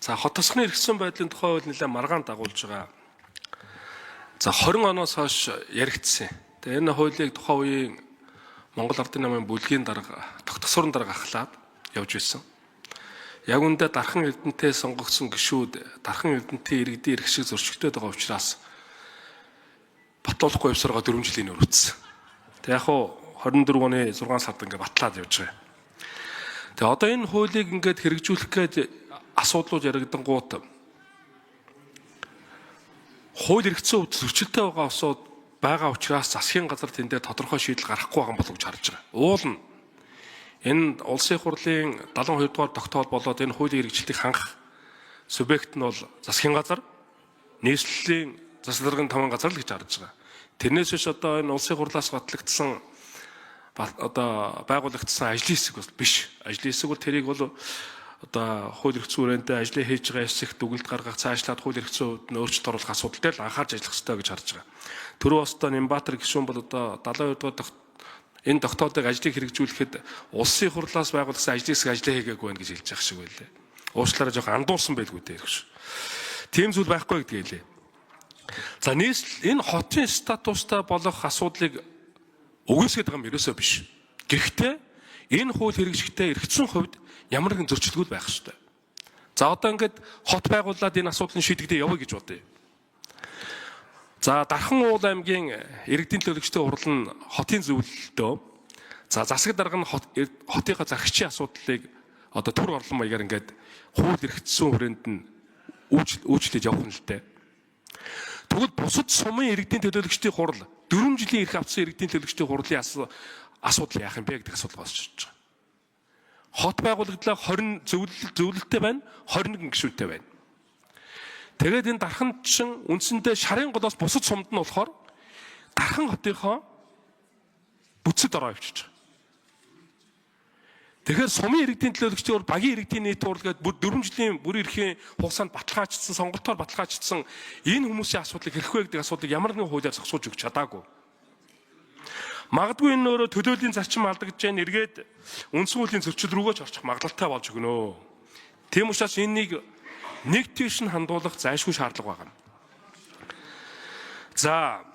За хот тосгоны эргэсэн байдлын тухай хууль нэлээд маргаан дагуулж байгаа. За 20 оноос хойш яригдсан. Тэгээ энэ хуулийг тухайн үеийн Монгол Ардын намын бүлгийн дарга тогтсорын дарга ахлаад явж байсан. Яг үндэ дархан эрдэнэтэй сонгогдсон гишүүд дархан эрдэнэтийн иргэдийн эрх шиг зөрчигдөд байгаа учраас батлуулахгүй явсараа 4 жилийн өрөвдсөн. Тэгээ яг хуу 24 оны 6 сард ингээд батлаад явж байгаа. Тэгээ одоо энэ хуулийг ингээд хэрэгжүүлэх гээд асуудлууд яригдангууд хууль эргэцэн хувьд зөрчилтэй байгаа усууд байгаа учраас засгийн газар тэндээ тодорхой шийдэл гаргахгүй байгаа болов гэж харж байгаа. Уул нь энэ улсын хурлын 72 дугаар тогтоол болоод энэ хуулийн хэрэгжилтийг хангах субъект нь бол засгийн газар, нийслэлийн засварлагын таван газар л гэж харж байгаа. Тэрнээс биш одоо энэ улсын хурлаас батлагдсан одоо байгуулагдсан ажлын хэсэг биш. Ажлын хэсэг бол тэрийг бол одоо хууль эрх зүйн хүрээндээ ажлыг хийж байгаа хэсэгт дүгнэлт гаргах, цаашлаад хууль эрх зүйд нь өөрчлөлт оруулах асуудал дээр л анхаарч ажиллах хэрэгтэй гэж харж байгаа. Түрүү бас одоо Нямбатар гишүүн бол одоо 72 дугаар энэ тогтоолыг ажлыг хэрэгжүүлэхэд улсын хурлаас байгуулсан ажлын хэсэг ажлаа хийгээгүй байх гэж хэлж байгаа шиг байлээ. Уучлаарай жоохон андуурсан байлгүй дээ хэрэг шүү. Тийм зүйл байхгүй гэдгийг хэлээ. За энэ хотын статустай болох асуудлыг үгүйсгээд байгаа юм ерөөсөө биш. Гэхдээ энэ хууль хэрэгжихдээ эргэцэн хувьд ямар нэгэн зөрчилгүүд байх ёстой. За одоо ингээд хот байгуулад энэ асуудлыг шийдэгдээ явъя гэж бодъё. За Дархан уул аймгийн иргэдийн төлөөлөгчдийн хурал нь хотын зөвлөлтөө за засаг дарга нь хотынхаа заргичийн асуудлыг одоо төр орлон маягаар ингээд хууль эрхцсэн хүрээнд нь үйлчлэж явах нь л дээ. Тэгвэл бусад сумын иргэдийн төлөөлөгчдийн хурал 4 жилийн эрх авсан иргэдийн төлөөлөгчдийн хурлын асуудал яах юм бэ гэдэг асуудал босч байгаа. Хот байгуулагдлаа 20 зөвлөлттэй байна, 21 гишүүнтэй байна. Тэгээд энэ дархан чин үндсэндээ шарын голоос бусад сумд нь болохоор дархан хотынхоо бүтцэд ороо явчихж байгаа. Тэгэхээр сумын иргэдийн төлөөлөгчдийн бол багийн иргэдийн нийт хурал гэдэг бүр 4 жилийн бүрийн эрхийн хугацаанд баталгаажсан, сонголтоор баталгаажсан энэ хүмүүсийн асуудлыг хэрхэн гэдэг асуудлыг ямар нэгэн хуулиар зогсуулж өгч чадаагүй. Магадгүй энэ өөрөө төлөөлийн зарчим алдагдж जैन эргээд үндсэн хуулийн зөрчил рүүгээ ч орчих магадлалтай болж өгнө. Тийм учраас энэнийг нэг тийш нь хандуулах зайлшгүй шаардлага байна. За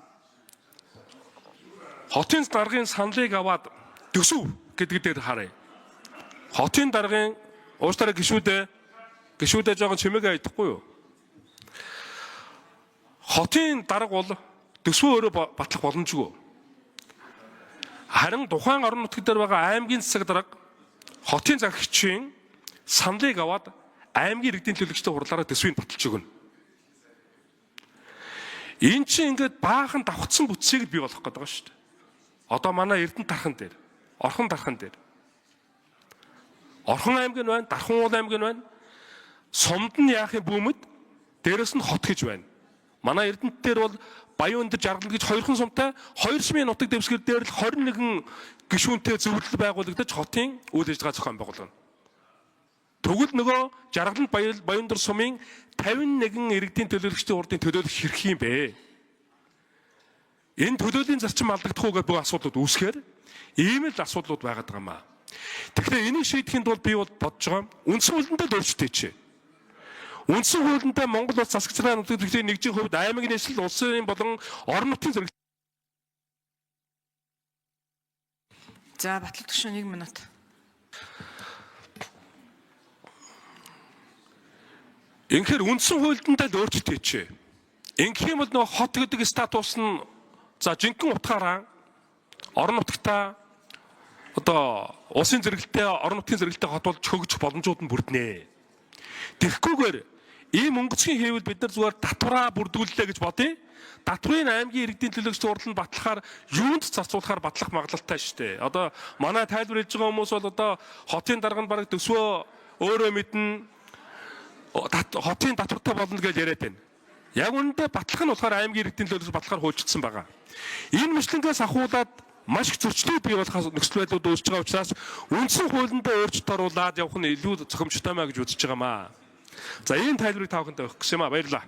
хотын даргын саналыг аваад төсөв гэдэг дээр харъя. Хотын даргын ууштараа гишүүдээ жоохон чимээгээ айдахгүй юу? Хотын дарга бол төсвөө өөрөө батлах боломжгүй. Харин тухайн орон нутгад дээр байгаа аймгийн засаг дарга хотын заргичийн саналыг аваад аймгийн иргэдийн төлөөлөгчдийн хурлаараа төсвийг баталж өгнө. Энэ чинь ингээд баахан давхцсан бүтцийг бий болгох гэдэг байгаа шүү дээ. Одоо манай Эрдэнэ дархан дээр, Орхон дархан дээр. Орхон аймаг нь байна, Дархан уул аймаг нь байна. Сумд нь яахын бүүмэд дээрэс нь хот гэж байна. Манай Эрдэнэт дээр бол Баян өндөр жаргал гэж 2хан сумтай 2 сумын нутаг дэвсгэр дээр л 21 гишүүнтэй зөвлөл байгуулагдаж хотын үйл ажиллагаа зохион байгуулна. Тэгвэл нөгөө жаргаланд Баян өндөр сумын 51 иргэдийн төлөөлөгчдийн хурдын төлөөлөх хэрэг юм бэ? Энэ төлөөлийн зарчим алдагдах уу гэдэг бүх асуудлууд үүсгээр ийм л асуудлууд байгаад байгаа юм аа. Тэгэхээр энийг шийдэхэд бол би бол бодож байгаа үндсэн хуулиндаа л өөрчлөлт хийчихэ. Үндсэн хуулиндаа Монгол улс засаг захиргааны нутгийн нэгжийн хувьд аймаг нийслэл улсын болон орон нутгийн зэрэг. За батлагч 1 минут. Инхээр үндсэн хуулиндаа л өөрчлөлт хийчихэ. Ингэх юм бол нөгөө хот гэдэг статус нь за жинхэнэ утгаараа орон нутгатаа одоо улсын зэрэгэлтэй орон нутгийн зэрэгэлтэй хот болж хөгжих боломжууд нь бүрднэ. Тэгэхгүйгээр ийм өнгөцгийн хэвэл бид нар зүгээр татвараа бүрдүүллээ гэж бодъё. Татврын аймгийн иргэдийн төлөөлөгчдийн хурал нь батлахаар юунд зарцуулахаар батлах магадлалтай шүү дээ. Одоо манай тайлбар хийж байгаа хүмүүс бол одоо хотын дарга нь бараг төсвөө өөрөө мэднэ хотын татвартай болно гэж яриад байна. Яг үүндээ батлах нь болохоор аймгийн иргэдийн төлөөлөгч батлахаар хуульчилсан байгаа. Энэ мэтлэнгээс ахуулаад маш их зөрчлүүд бий болох нөхцөл байдлууд үүсэж байгаа учраас үндсэн хуулиндаа өөрчлөлт оруулаад явах нь илүү зохимжтой маа гэж үзэж байгаамаа. За ийм тайлбарыг та бүхэнд өгөх гэсэн юм аа. Баярлалаа.